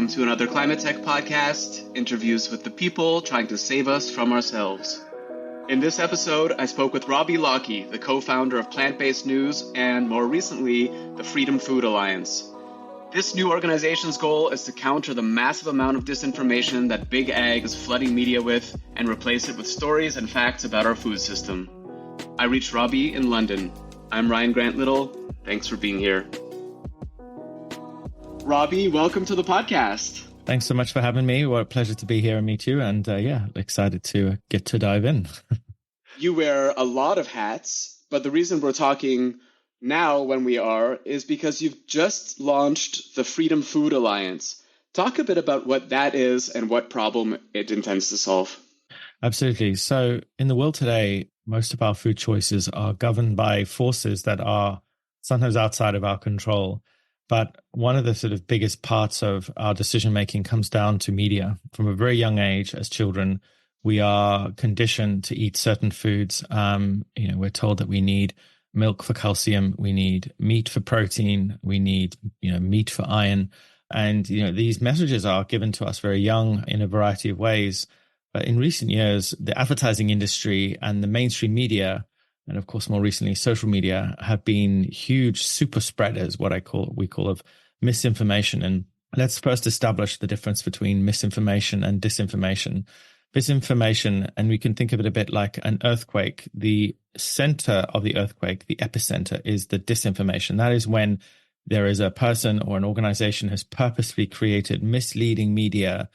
welcome to another ClimateTech podcast, interviews with the people trying to save us from ourselves. In this episode, I spoke with Robbie Lockie, the co-founder of Plant-Based News and, more recently, the Freedom Food Alliance. This new organization's goal is to counter the massive amount of disinformation that Big Ag is flooding media with and replace it with stories and facts about our food system. I reached Robbie in London. I'm Ryan Grant Little. Thanks for being here. Robbie, welcome to the podcast. Thanks so much for having me. What a pleasure to be here and meet you. And excited to get to dive in. You wear a lot of hats, but the reason we're talking now when we are is because you've just launched the Freedom Food Alliance. Talk a bit about what that is and what problem it intends to solve. Absolutely. So in the world today, most of our food choices are governed by forces that are sometimes outside of our control. But one of the sort of biggest parts of our decision-making comes down to media. From a very young age, as children, we are conditioned to eat certain foods. We're told that we need milk for calcium, we need meat for protein, we need, meat for iron. And, these messages are given to us very young in a variety of ways. But in recent years, the advertising industry and the mainstream media, and of course, more recently, social media, have been huge super spreaders, we call of misinformation. And let's first establish the difference between misinformation and disinformation. Misinformation, and we can think of it a bit like an earthquake. The center of the earthquake, the epicenter, is the disinformation. That is when there is a person or an organization has purposely created misleading media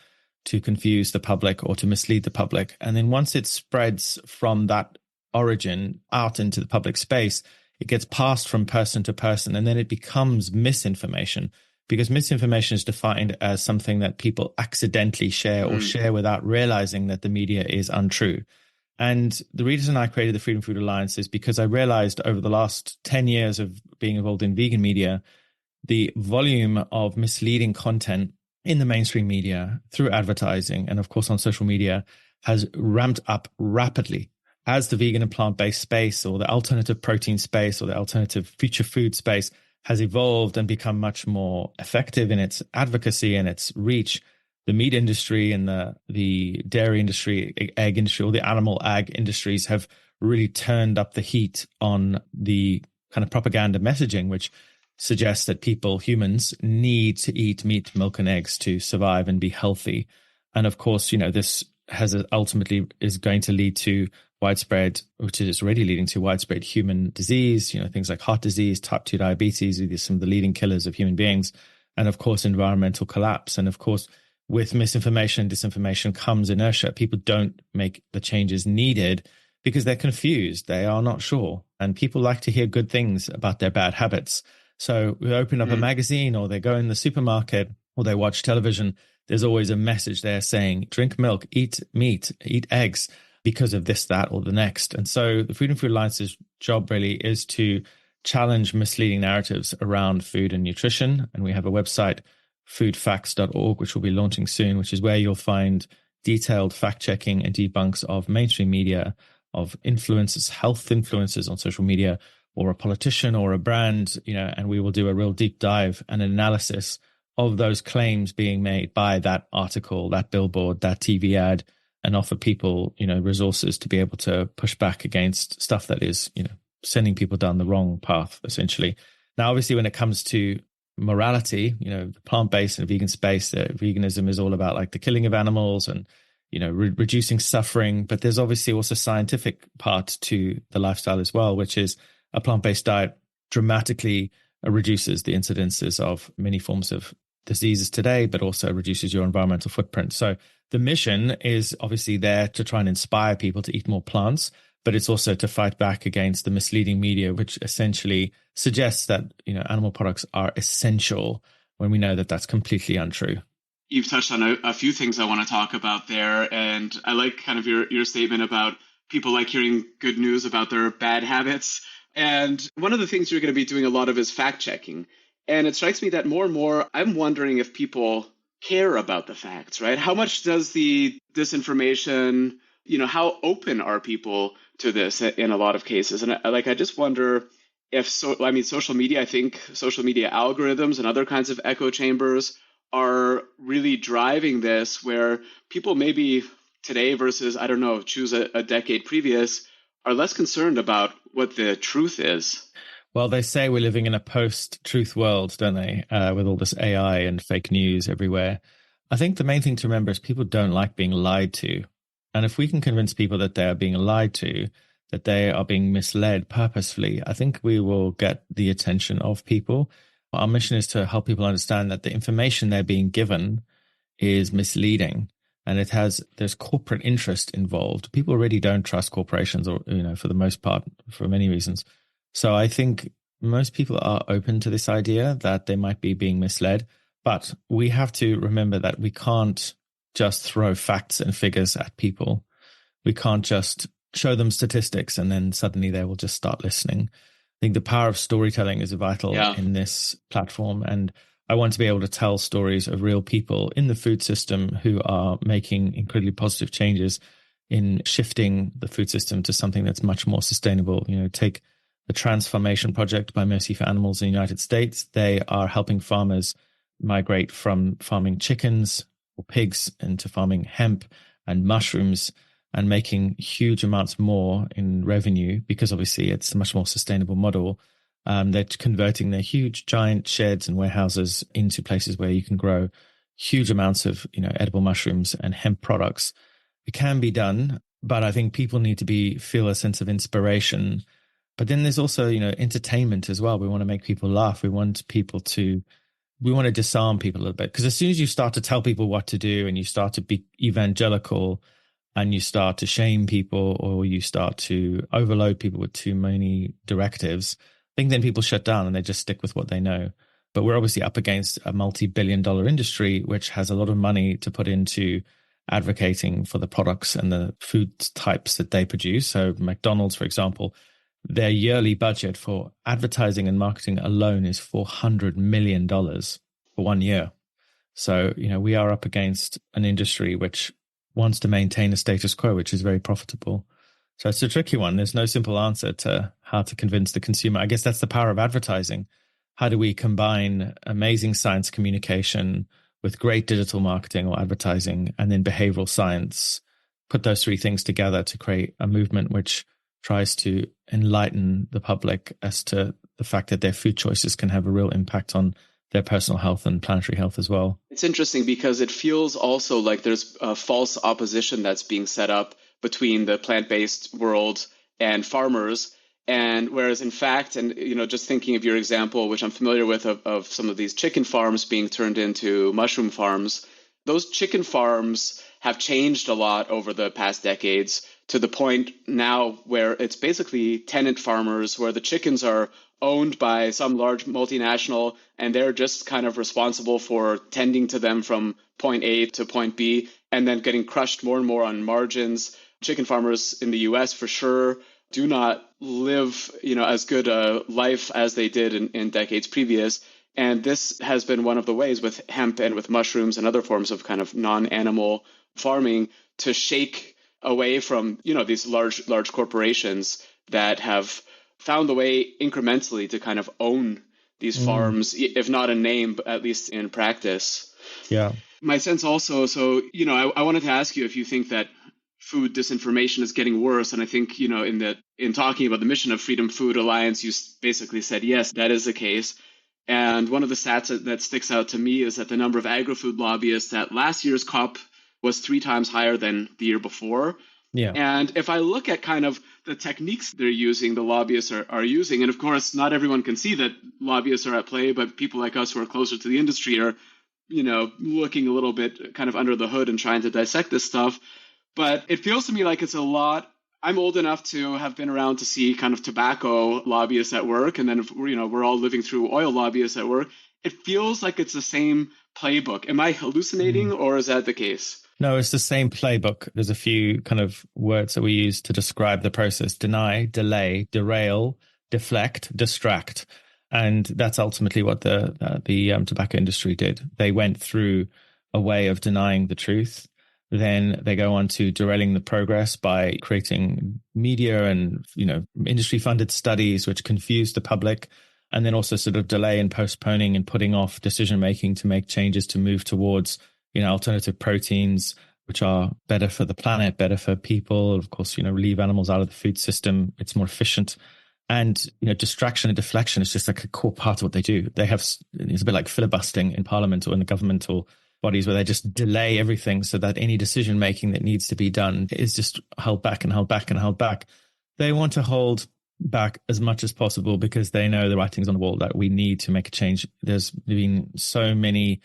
to confuse the public or to mislead the public. And then once it spreads from that origin out into the public space, it gets passed from person to person, and then it becomes misinformation, because misinformation is defined as something that people accidentally share or share without realizing that the media is untrue. And the reason I created the Freedom Food Alliance is because I realized over the last 10 years of being involved in vegan media, the volume of misleading content in the mainstream media through advertising and of course on social media has ramped up rapidly. As the vegan and plant-based space or the alternative protein space or the alternative future food space has evolved and become much more effective in its advocacy and its reach, the meat industry and the dairy industry, egg industry, or the animal ag industries have really turned up the heat on the kind of propaganda messaging, which suggests that humans, need to eat meat, milk, and eggs to survive and be healthy. And of course, this ultimately is going to lead to widespread, which is already leading to widespread human disease, things like heart disease, type 2 diabetes, these are some of the leading killers of human beings, and of course, environmental collapse. And of course, with misinformation and disinformation comes inertia. People don't make the changes needed because they're confused. They are not sure. And people like to hear good things about their bad habits. So we open up a magazine, or they go in the supermarket, or they watch television. There's always a message there saying, drink milk, eat meat, eat eggs, because of this, that, or the next. And so the Freedom Food Alliance's job really is to challenge misleading narratives around food and nutrition. And we have a website, foodfacts.org, which will be launching soon, which is where you'll find detailed fact-checking and debunks of mainstream media, of influencers, health influencers on social media, or a politician or a brand, and we will do a real deep dive and analysis of those claims being made by that article, that billboard, that TV ad, and offer people, resources to be able to push back against stuff that is, sending people down the wrong path, essentially. Now, obviously, when it comes to morality, the plant-based and vegan space, veganism is all about like the killing of animals and, reducing suffering. But there's obviously also a scientific part to the lifestyle as well, which is a plant-based diet dramatically reduces the incidences of many forms of diseases today, but also reduces your environmental footprint. So the mission is obviously there to try and inspire people to eat more plants, but it's also to fight back against the misleading media, which essentially suggests that, animal products are essential when we know that that's completely untrue. You've touched on a few things I want to talk about there. And I like kind of your statement about people like hearing good news about their bad habits. And one of the things you're going to be doing a lot of is fact checking. And it strikes me that more and more, I'm wondering if people care about the facts, right? How much does the disinformation, how open are people to this in a lot of cases? And I just wonder if social media, I think social media algorithms and other kinds of echo chambers are really driving this, where people maybe today versus, I don't know, choose a decade previous, are less concerned about what the truth is. Well, they say we're living in a post-truth world, don't they? With all this AI and fake news everywhere. I think the main thing to remember is people don't like being lied to. And if we can convince people that they are being lied to, that they are being misled purposefully, I think we will get the attention of people. Our mission is to help people understand that the information they're being given is misleading, and there's corporate interest involved. People already don't trust corporations, or for the most part, for many reasons. So I think most people are open to this idea that they might be being misled, but we have to remember that we can't just throw facts and figures at people. We can't just show them statistics and then suddenly they will just start listening. I think the power of storytelling is vital in this platform. And I want to be able to tell stories of real people in the food system who are making incredibly positive changes in shifting the food system to something that's much more sustainable. Take the Transformation Project by Mercy for Animals in the United States. They are helping farmers migrate from farming chickens or pigs into farming hemp and mushrooms, and making huge amounts more in revenue because obviously it's a much more sustainable model. They're converting their huge giant sheds and warehouses into places where you can grow huge amounts of edible mushrooms and hemp products. It can be done, but I think people need to feel a sense of inspiration. But then there's also entertainment as well. We want to make people laugh. We want to disarm people a little bit, because as soon as you start to tell people what to do and you start to be evangelical and you start to shame people, or you start to overload people with too many directives, I think then people shut down and they just stick with what they know. But we're obviously up against a multi-billion-dollar industry, which has a lot of money to put into advocating for the products and the food types that they produce. So McDonald's, for example, their yearly budget for advertising and marketing alone is $400 million for 1 year. So, we are up against an industry which wants to maintain a status quo, which is very profitable. So it's a tricky one. There's no simple answer to how to convince the consumer. I guess that's the power of advertising. How do we combine amazing science communication with great digital marketing or advertising, and then behavioral science, put those three things together to create a movement which tries to enlighten the public as to the fact that their food choices can have a real impact on their personal health and planetary health as well. It's interesting because it feels also like there's a false opposition that's being set up between the plant-based world and farmers. And whereas in fact, and just thinking of your example, which I'm familiar with, of some of these chicken farms being turned into mushroom farms, those chicken farms have changed a lot over the past decades, to the point now where it's basically tenant farmers, where the chickens are owned by some large multinational, and they're just kind of responsible for tending to them from point A to point B, and then getting crushed more and more on margins. Chicken farmers in the US for sure do not live, as good a life as they did in decades previous. And this has been one of the ways with hemp and with mushrooms and other forms of kind of non-animal farming to shake away from, these large corporations that have found the way incrementally to kind of own these farms, if not in name, but at least in practice. Yeah. My sense also, so, I wanted to ask you if you think that food disinformation is getting worse. And I think, in talking about the mission of Freedom Food Alliance, you basically said, yes, that is the case. And one of the stats that sticks out to me is that the number of agri-food lobbyists at last year's COP was 3 times higher than the year before. Yeah. And if I look at kind of the techniques they're using, the lobbyists are using, and of course, not everyone can see that lobbyists are at play, but people like us who are closer to the industry are, looking a little bit kind of under the hood and trying to dissect this stuff. But it feels to me like it's a lot. I'm old enough to have been around to see kind of tobacco lobbyists at work. And then, if we're all living through oil lobbyists at work, it feels like it's the same playbook. Am I hallucinating, or is that the case? No, it's the same playbook. There's a few kind of words that we use to describe the process: deny, delay, derail, deflect, distract. And that's ultimately what the tobacco industry did. They went through a way of denying the truth. Then they go on to derailing the progress by creating media and, industry funded studies which confuse the public. and then also sort of delay and postponing and putting off decision making to make changes to move towards, alternative proteins, which are better for the planet, better for people. Of course, leave animals out of the food system. It's more efficient. And, distraction and deflection is just like a core part of what they do. It's a bit like filibustering in parliament or in the governmental bodies where they just delay everything so that any decision making that needs to be done is just held back and held back and held back. They want to hold back as much as possible because they know the writing's on the wall that we need to make a change. There's been so many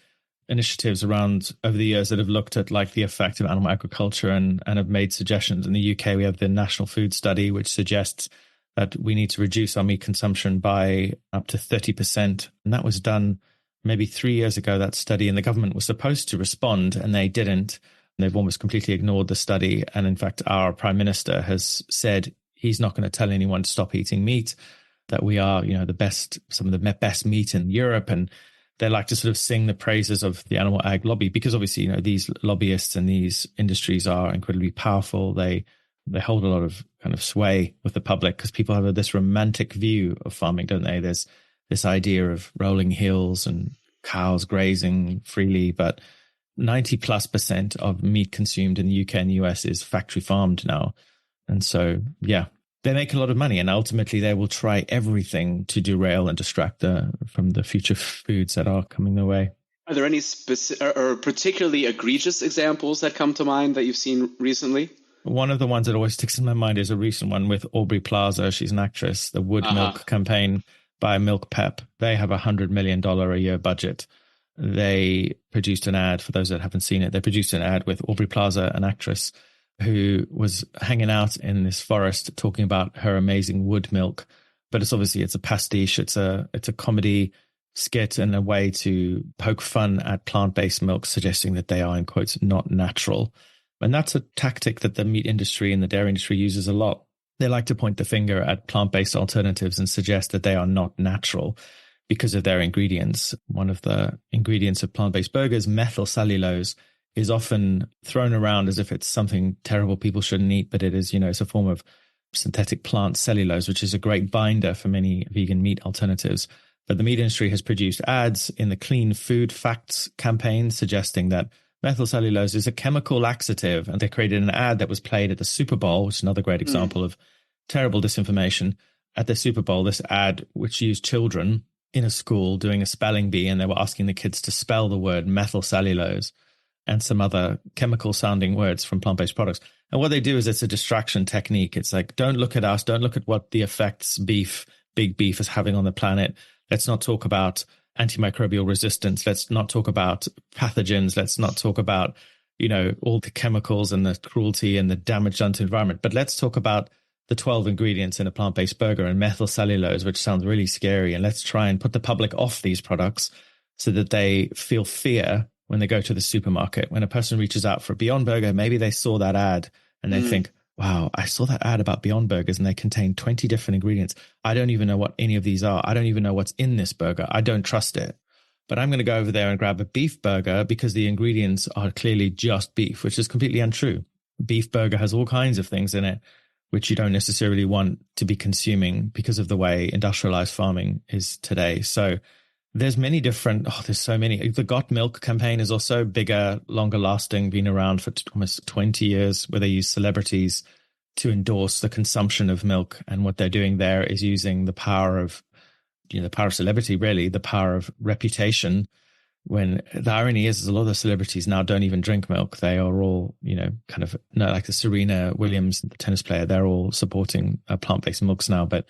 initiatives around over the years that have looked at like the effect of animal agriculture and have made suggestions. In the UK, we have the National Food Study, which suggests that we need to reduce our meat consumption by up to 30%. And that was done maybe 3 years ago, that study, and the government was supposed to respond and they didn't. They've almost completely ignored the study. And in fact, our prime minister has said he's not going to tell anyone to stop eating meat, that we are, some of the best meat in Europe. And they like to sort of sing the praises of the animal ag lobby because obviously, these lobbyists and these industries are incredibly powerful. They hold a lot of kind of sway with the public because people have this romantic view of farming, don't they? There's this idea of rolling hills and cows grazing freely, but 90+% of meat consumed in the UK and the US is factory farmed now. And so, yeah, they make a lot of money and ultimately they will try everything to derail and distract from the future foods that are coming their way. Are there any specific or particularly egregious examples that come to mind that you've seen recently? One of the ones that always sticks in my mind is a recent one with Aubrey Plaza. She's an actress, the Wood Milk campaign by Milk Pep. They have $100 million a year budget. They produced an ad, for those that haven't seen it, they produced an ad with Aubrey Plaza, an actress, who was hanging out in this forest talking about her amazing wood milk. But it's a pastiche. It's a comedy skit and a way to poke fun at plant-based milk, suggesting that they are, in quotes, not natural. And that's a tactic that the meat industry and the dairy industry uses a lot. They like to point the finger at plant-based alternatives and suggest that they are not natural because of their ingredients. One of the ingredients of plant-based burgers, methyl cellulose, is often thrown around as if it's something terrible people shouldn't eat, but it is, it's a form of synthetic plant cellulose, which is a great binder for many vegan meat alternatives. But the meat industry has produced ads in the Clean Food Facts campaign suggesting that methyl cellulose is a chemical laxative. And they created an ad that was played at the Super Bowl, which is another great example of terrible disinformation. At the Super Bowl, this ad, which used children in a school doing a spelling bee, and they were asking the kids to spell the word methyl cellulose and some other chemical sounding words from plant-based products. And what they do is it's a distraction technique. It's like, don't look at us. Don't look at what the effects big beef is having on the planet. Let's not talk about antimicrobial resistance. Let's not talk about pathogens. Let's not talk about, all the chemicals and the cruelty and the damage done to the environment. But let's talk about the 12 ingredients in a plant-based burger and methyl cellulose, which sounds really scary. And let's try and put the public off these products so that they feel fear when they go to the supermarket. When a person reaches out for a Beyond Burger, maybe they saw that ad and they think, wow, I saw that ad about Beyond Burgers and they contain 20 different ingredients. I don't even know what any of these are. I don't even know what's in this burger. I don't trust it. But I'm going to go over there and grab a beef burger because the ingredients are clearly just beef, which is completely untrue. Beef burger has all kinds of things in it, which you don't necessarily want to be consuming because of the way industrialized farming is today. So there's many different, there's so many. The Got Milk campaign is also bigger, longer lasting, been around for almost 20 years, where they use celebrities to endorse the consumption of milk. And what they're doing there is using the power of, the power of celebrity, really, the power of reputation. When the irony is a lot of the celebrities now don't even drink milk. They are all, like the Serena Williams, the tennis player, they're all supporting plant-based milks now. But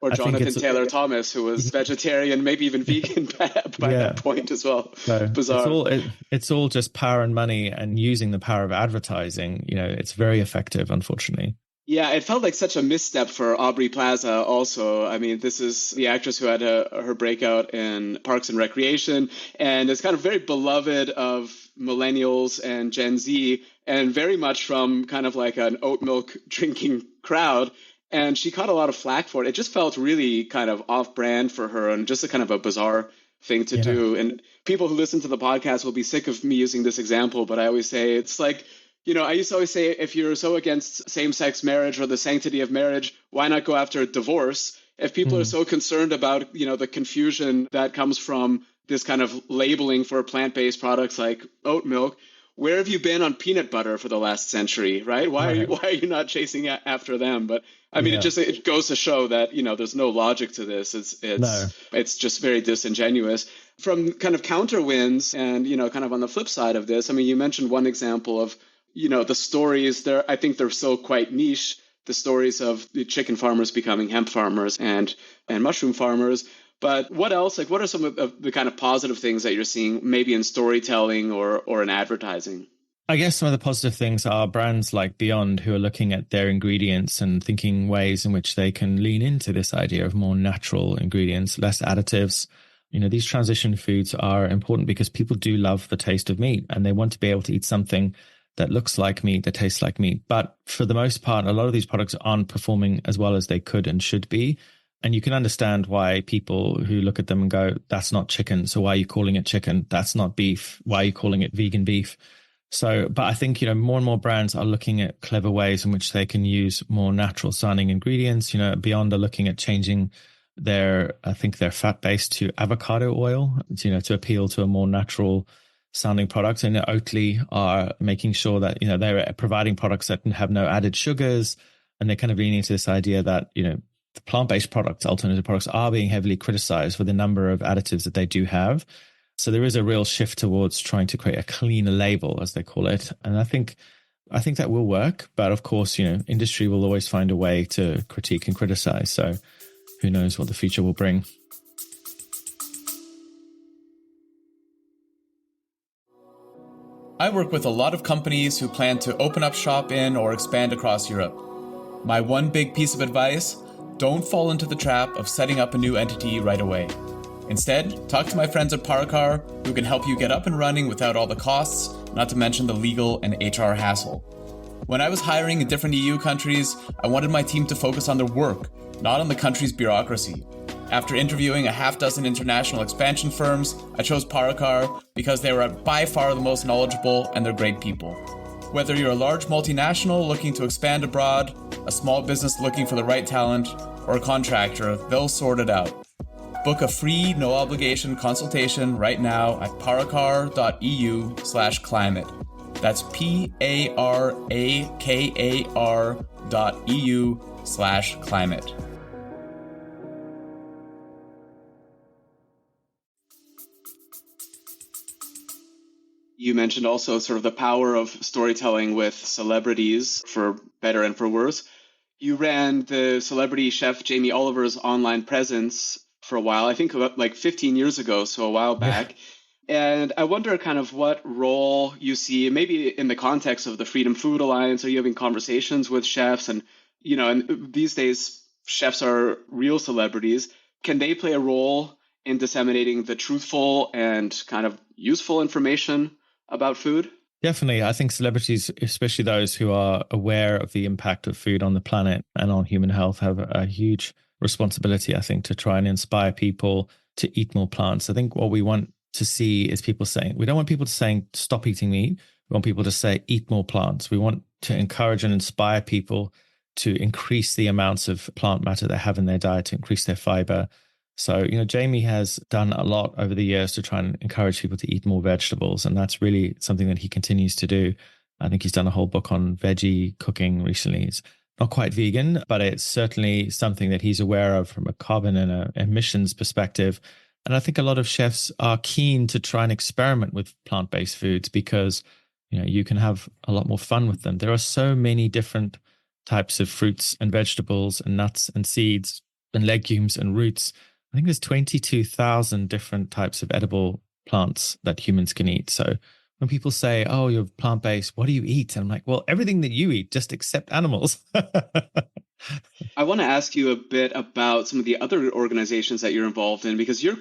or Jonathan Taylor Thomas, who was vegetarian, maybe even vegan by that point as well. So bizarre. It's all just power and money and using the power of advertising. It's very effective, unfortunately. Yeah, it felt like such a misstep for Aubrey Plaza also. I mean, this is the actress who had her breakout in Parks and Recreation and is kind of very beloved of millennials and Gen Z and very much from kind of like an oat milk drinking crowd. And she caught a lot of flack for it. It just felt really kind of off-brand for her and just a kind of a bizarre thing to do. And people who listen to the podcast will be sick of me using this example, but I always say it's like, I used to always say, if you're so against same-sex marriage or the sanctity of marriage, why not go after a divorce? if people are so concerned about, the confusion that comes from this kind of labeling for plant-based products like oat milk, where have you been on peanut butter for the last century, right? Why are you not chasing after them? But I mean, it goes to show that, there's no logic to this. It's just very disingenuous. From kind of counter wins and, kind of on the flip side of this, I mean, you mentioned one example of, the stories there. I think they're still quite niche, the stories of the chicken farmers becoming hemp farmers and mushroom farmers. But what else? Like, what are some of the kind of positive things that you're seeing maybe in storytelling or in advertising? I guess some of the positive things are brands like Beyond who are looking at their ingredients and thinking ways in which they can lean into this idea of more natural ingredients, less additives. These transition foods are important because people do love the taste of meat and they want to be able to eat something that looks like meat, that tastes like meat. But for the most part, a lot of these products aren't performing as well as they could and should be. And you can understand why people who look at them and go, that's not chicken, so why are you calling it chicken? That's not beef. Why are you calling it vegan beef? So, but I think, more and more brands are looking at clever ways in which they can use more natural sounding ingredients. Beyond are looking at changing their fat base to avocado oil, to appeal to a more natural sounding product. And Oatly are making sure that, they're providing products that have no added sugars. And they're kind of leaning to this idea that, the plant-based products, alternative products, are being heavily criticized for the number of additives that they do have. So there is a real shift towards trying to create a cleaner label, as they call it. And I think that will work. But of course, industry will always find a way to critique and criticize. So who knows what the future will bring. I work with a lot of companies who plan to open up shop in or expand across Europe. My one big piece of advice: don't fall into the trap of setting up a new entity right away. Instead, talk to my friends at Paracar, who can help you get up and running without all the costs, not to mention the legal and HR hassle. When I was hiring in different EU countries, I wanted my team to focus on their work, not on the country's bureaucracy. After interviewing a half dozen international expansion firms, I chose Paracar because they were by far the most knowledgeable and they're great people. Whether you're a large multinational looking to expand abroad, a small business looking for the right talent, or a contractor, they'll sort it out. Book a free, no-obligation consultation right now at paracar.eu/climate. That's PARAKAR.eu/climate. You mentioned also sort of the power of storytelling with celebrities, for better and for worse. You ran the celebrity chef Jamie Oliver's online presence for a while, I think about like 15 years ago, so a while back. Yeah. And I wonder kind of what role you see, maybe in the context of the Freedom Food Alliance. Are you having conversations with chefs? And, and these days, chefs are real celebrities. Can they play a role in disseminating the truthful and kind of useful information about food? Definitely. I think celebrities, especially those who are aware of the impact of food on the planet and on human health, have a huge responsibility, I think, to try and inspire people to eat more plants. I think what we want to see is people saying, we don't want people to saying, stop eating meat. We want people to say, eat more plants. We want to encourage and inspire people to increase the amounts of plant matter they have in their diet, to increase their fiber. So, Jamie has done a lot over the years to try and encourage people to eat more vegetables. And that's really something that he continues to do. I think he's done a whole book on veggie cooking recently. It's not quite vegan, but it's certainly something that he's aware of from a carbon and a emissions perspective. And I think a lot of chefs are keen to try and experiment with plant-based foods because, you can have a lot more fun with them. There are so many different types of fruits and vegetables and nuts and seeds and legumes and roots. I think there's 22,000 different types of edible plants that humans can eat. So when people say, oh, you're plant-based, what do you eat? And I'm like, well, everything that you eat, just except animals. I want to ask you a bit about some of the other organizations that you're involved in, because you're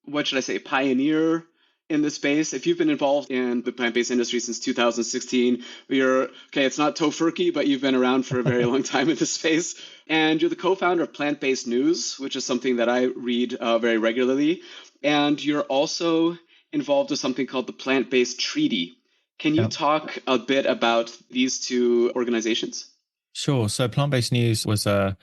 what should I say, pioneer in the space. If you've been involved in the plant-based industry since 2016, it's not Tofurkey, but you've been around for a very long time in this space. And you're the co-founder of Plant-Based News, which is something that I read very regularly. And you're also involved with something called the Plant-Based Treaty. Can you talk a bit about these two organizations? Sure. So Plant-Based News was a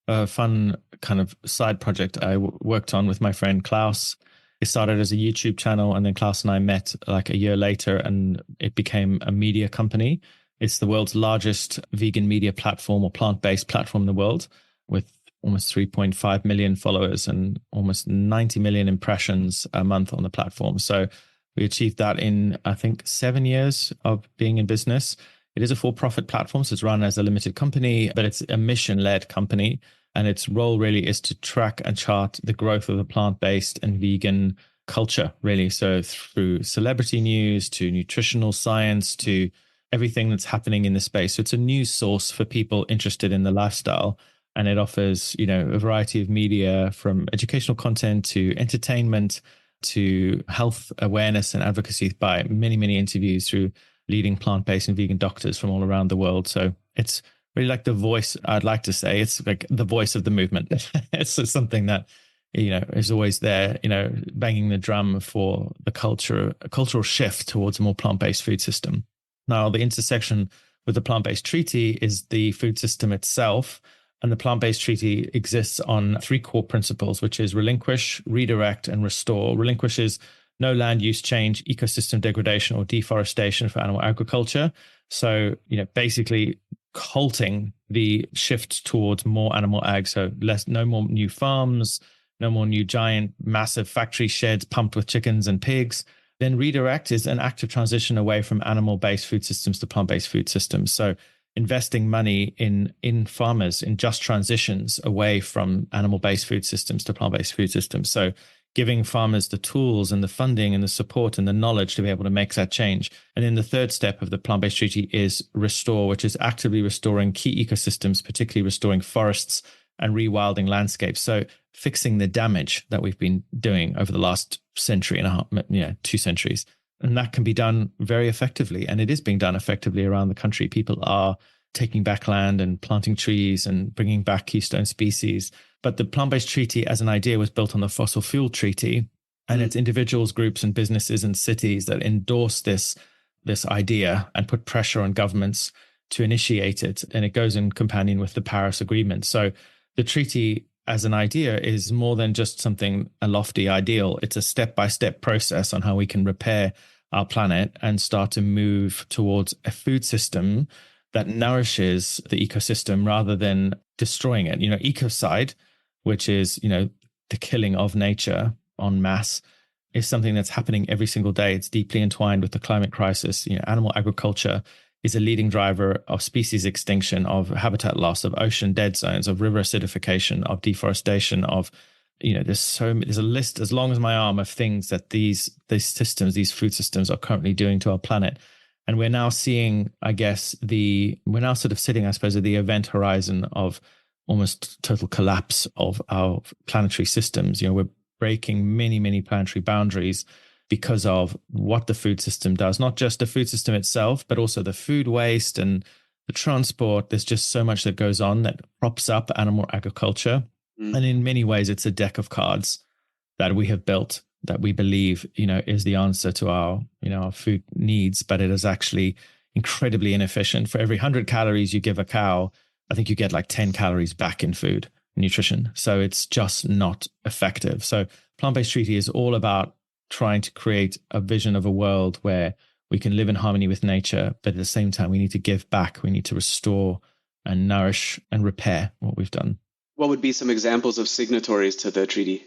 a fun kind of side project I worked on with my friend Klaus. It started as a YouTube channel, and then Klaus and I met like a year later, and it became a media company. It's the world's largest vegan media platform or plant-based platform in the world, with almost 3.5 million followers and almost 90 million impressions a month on the platform. So we achieved that in, I think, 7 years of being in business. It is a for-profit platform, so it's run as a limited company, but it's a mission-led company. And its role really is to track and chart the growth of the plant-based and vegan culture, really. So through celebrity news to nutritional science to everything that's happening in the space. So it's a news source for people interested in the lifestyle. And it offers, a variety of media, from educational content to entertainment to health awareness and advocacy, by many, many interviews through leading plant-based and vegan doctors from all around the world. So it's really like the voice, I'd like to say, it's like the voice of the movement. It's something that, is always there, banging the drum for a cultural shift towards a more plant-based food system. Now, the intersection with the plant-based treaty is the food system itself. And the plant-based treaty exists on 3 core principles, which is relinquish, redirect, and restore. Relinquish is no land use change, ecosystem degradation, or deforestation for animal agriculture. So, basically halting the shift towards more animal ag. So no more new farms, no more new giant, massive factory sheds pumped with chickens and pigs. Then redirect is an active transition away from animal-based food systems to plant-based food systems. So investing money in farmers in just transitions away from animal-based food systems to plant-based food systems. So giving farmers the tools and the funding and the support and the knowledge to be able to make that change. And then the third step of the plant-based treaty is restore, which is actively restoring key ecosystems, particularly restoring forests and rewilding landscapes. So fixing the damage that we've been doing over the last century and a half, 2 centuries. And that can be done very effectively. And it is being done effectively around the country. People are taking back land and planting trees and bringing back keystone species. But the plant-based treaty as an idea was built on the fossil fuel treaty. And it's individuals, groups, and businesses and cities that endorse this idea and put pressure on governments to initiate it. And it goes in companion with the Paris Agreement. So the treaty as an idea is more than just a lofty ideal. It's a step-by-step process on how we can repair our planet and start to move towards a food system that nourishes the ecosystem rather than destroying it. Ecocide, which is, the killing of nature en masse, is something that's happening every single day. It's deeply entwined with the climate crisis. Animal agriculture is a leading driver of species extinction, of habitat loss, of ocean dead zones, of river acidification, of deforestation, of, there's a list as long as my arm of things that these systems, these food systems are currently doing to our planet. And we're now seeing, we're now sort of sitting, I suppose, at the event horizon of almost total collapse of our planetary systems. We're breaking many, many planetary boundaries because of what the food system does, not just the food system itself, but also the food waste and the transport. There's just so much that goes on that props up animal agriculture. And in many ways, it's a deck of cards that we have built that we believe, is the answer to our food needs, but it is actually incredibly inefficient. For every 100 calories you give a cow, I think you get like 10 calories back in food nutrition. So it's just not effective. So plant-based treaty is all about trying to create a vision of a world where we can live in harmony with nature, but at the same time, we need to give back. We need to restore and nourish and repair what we've done. What would be some examples of signatories to the treaty?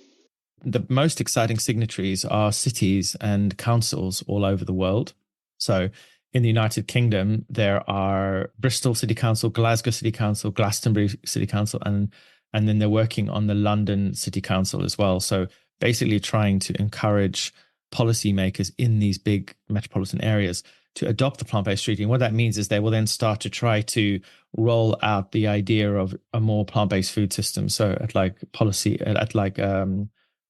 The most exciting signatories are cities and councils all over the world. So in the United Kingdom, there are Bristol City Council, Glasgow City Council, Glastonbury City Council, and then they're working on the London City Council as well. So basically trying to encourage policymakers in these big metropolitan areas to adopt the plant-based treaty. And what that means is they will then start to try to roll out the idea of a more plant-based food system. So at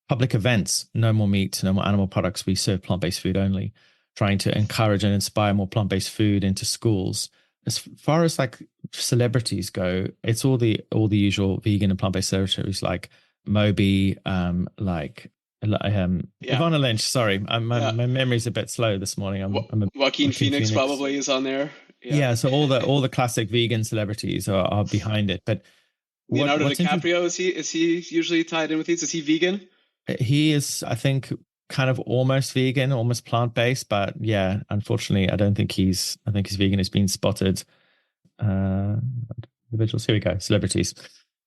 public events, no more meat, no more animal products. We serve plant-based food only, trying to encourage and inspire more plant-based food into schools. As far as like celebrities go, it's all the usual vegan and plant-based celebrities like Moby, Ivana Lynch. Sorry, my memory's a bit slow this morning. Joaquin Phoenix probably is on there. Yeah, so all the classic vegan celebrities are behind it. But Leonardo What's interesting? DiCaprio, is he usually tied in with these? Is he vegan? He is, I think, kind of almost vegan, almost plant-based, but yeah, unfortunately, I don't think he's. I think his vegan has been spotted. Uh, Individuals. Here we go. Celebrities.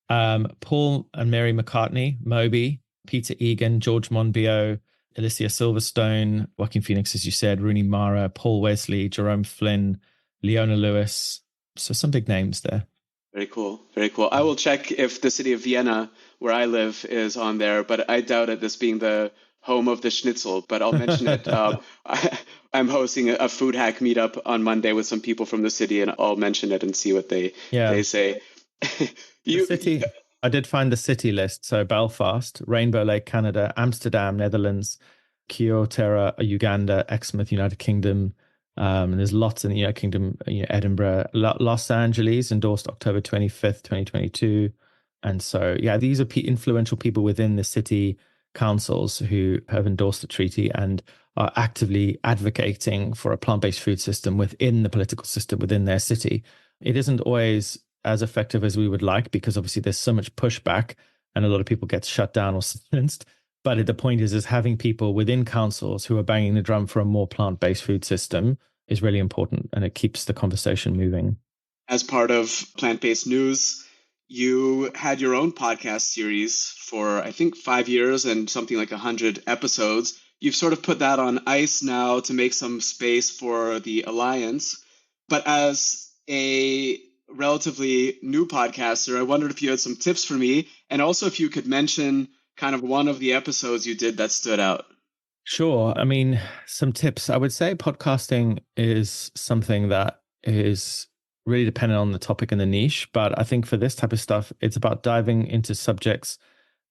Paul and Mary McCartney, Moby, Peter Egan, George Monbiot, Alicia Silverstone, Joaquin Phoenix, as you said, Rooney Mara, Paul Wesley, Jerome Flynn, Leona Lewis. So some big names there. Very cool. Very cool. I will check if the city of Vienna, where I live, is on there, but I doubt it, this being the home of the schnitzel, but I'll mention it. I'm hosting a food hack meetup on Monday with some people from the city, and I'll mention it and see what they say. City. I did find the city list. So Belfast, Rainbow Lake, Canada, Amsterdam, Netherlands, Kyoto, Uganda, Exmouth, United Kingdom. And there's lots in the United Kingdom, Edinburgh, Los Angeles, endorsed October 25th, 2022. And so, yeah, these are influential people within the city councils who have endorsed the treaty and are actively advocating for a plant-based food system within the political system within their city. It isn't always as effective as we would like because obviously there's so much pushback and a lot of people get shut down or silenced. But the point is having people within councils who are banging the drum for a more plant-based food system is really important, and it keeps the conversation moving. As part of Plant-Based News, you had your own podcast series for, I think, 5 years and something like 100 episodes. You've sort of put that on ice now to make some space for the Alliance. But as a relatively new podcaster, I wondered if you had some tips for me, and also if you could mention kind of one of the episodes you did that stood out. Sure. I mean, some tips. I would say podcasting is something that is really dependent on the topic and the niche. But I think for this type of stuff, it's about diving into subjects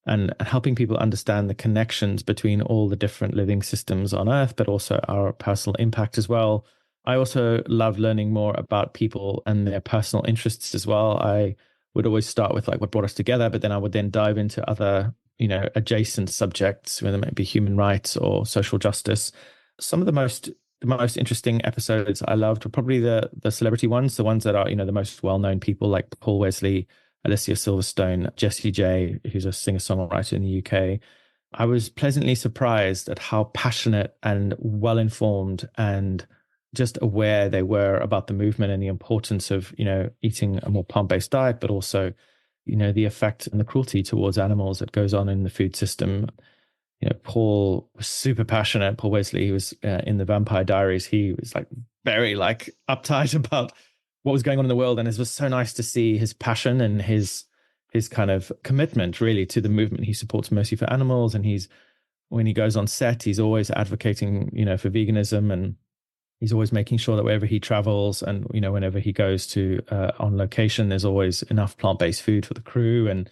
and helping people understand the connections between all the different living systems on Earth, but also our personal impact as well. I also love learning more about people and their personal interests as well. I would always start with like what brought us together, but then I would then dive into other adjacent subjects, whether it might be human rights or social justice. Some of the most interesting episodes I loved were probably the celebrity ones, the ones that are, the most well-known people like Paul Wesley, Alicia Silverstone, Jessie J, who's a singer-songwriter in the UK. I was pleasantly surprised at how passionate and well-informed and just aware they were about the movement and the importance of, eating a more plant-based diet, but also the effect and the cruelty towards animals that goes on in the food system. Paul was super passionate. Paul Wesley, he was in the Vampire Diaries. He was very uptight about what was going on in the world. And it was so nice to see his passion and his kind of commitment really to the movement. He supports Mercy for Animals. And when he goes on set, he's always advocating, for veganism, and he's always making sure that wherever he travels and, whenever he goes to on location, there's always enough plant-based food for the crew. And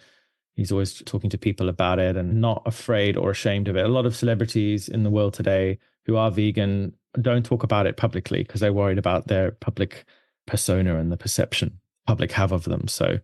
he's always talking to people about it and not afraid or ashamed of it. A lot of celebrities in the world today who are vegan don't talk about it publicly because they're worried about their public persona and the perception public have of them. So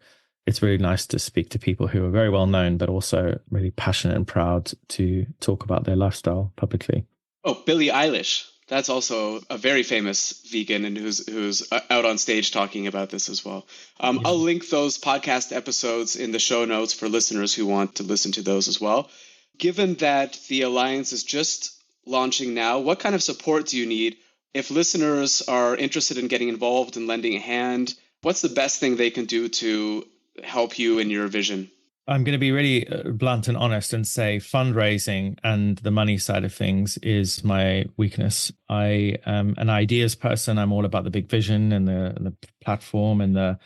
it's really nice to speak to people who are very well known, but also really passionate and proud to talk about their lifestyle publicly. Oh, Billie Eilish. That's also a very famous vegan and who's out on stage talking about this as well. Yeah. I'll link those podcast episodes in the show notes for listeners who want to listen to those as well. Given that the Alliance is just launching now, what kind of support do you need? If listeners are interested in getting involved and lending a hand, what's the best thing they can do to help you in your vision? I'm going to be really blunt and honest and say fundraising and the money side of things is my weakness. I am an ideas person. I'm all about the big vision and the platform and the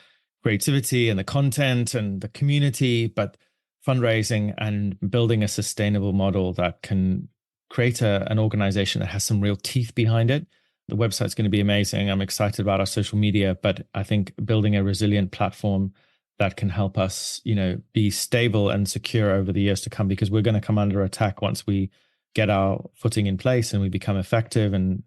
creativity and the content and the community, but fundraising and building a sustainable model that can create an organization that has some real teeth behind it. The website's going to be amazing. I'm excited about our social media, but I think building a resilient platform that can help us, be stable and secure over the years to come, because we're going to come under attack once we get our footing in place and we become effective and,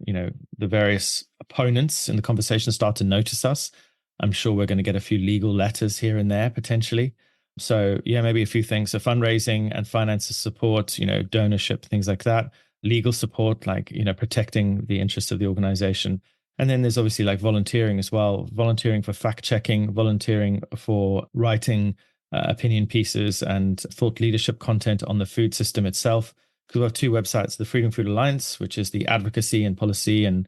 the various opponents in the conversation start to notice us. I'm sure we're going to get a few legal letters here and there potentially. So yeah, maybe a few things. So fundraising and finances support, donorship, things like that. Legal support, protecting the interests of the organization. And then there's obviously volunteering as well, volunteering for fact checking, volunteering for writing opinion pieces and thought leadership content on the food system itself. Because we have two websites, the Freedom Food Alliance, which is the advocacy and policy and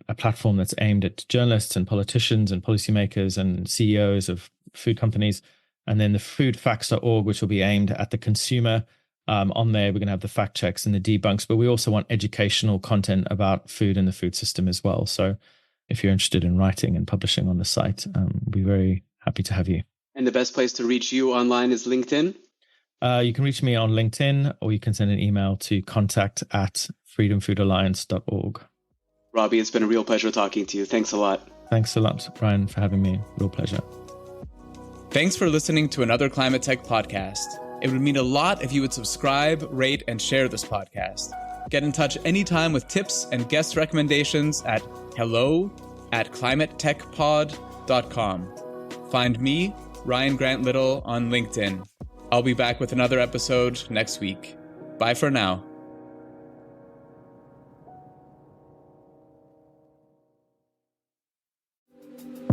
a platform that's aimed at journalists and politicians and policymakers and CEOs of food companies. And then the foodfacts.org, which will be aimed at the consumer. On there, we're going to have the fact checks and the debunks, but we also want educational content about food and the food system as well. So if you're interested in writing and publishing on the site, we'll be very happy to have you. And the best place to reach you online is LinkedIn? You can reach me on LinkedIn, or you can send an email to contact@freedomfoodalliance.org. Robbie, it's been a real pleasure talking to you. Thanks a lot. Thanks a lot, Brian, for having me. Real pleasure. Thanks for listening to another ClimateTech podcast. It would mean a lot if you would subscribe, rate, and share this podcast. Get in touch anytime with tips and guest recommendations at hello@climatetechpod.com. Find me, Ryan Grant Little, on LinkedIn. I'll be back with another episode next week. Bye for now.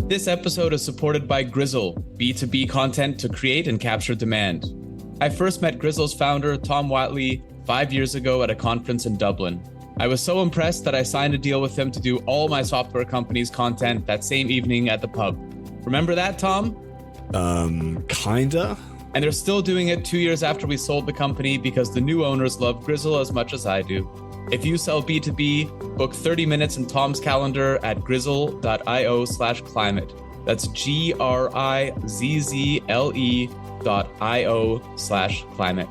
This episode is supported by Grizzle, B2B content to create and capture demand. I first met Grizzle's founder, Tom Watley, 5 years ago at a conference in Dublin. I was so impressed that I signed a deal with him to do all my software company's content that same evening at the pub. Remember that, Tom? Kinda. And they're still doing it 2 years after we sold the company because the new owners love Grizzle as much as I do. If you sell B2B, book 30 minutes in Tom's calendar at grizzle.io/climate. That's GRIZZLE.io/climate.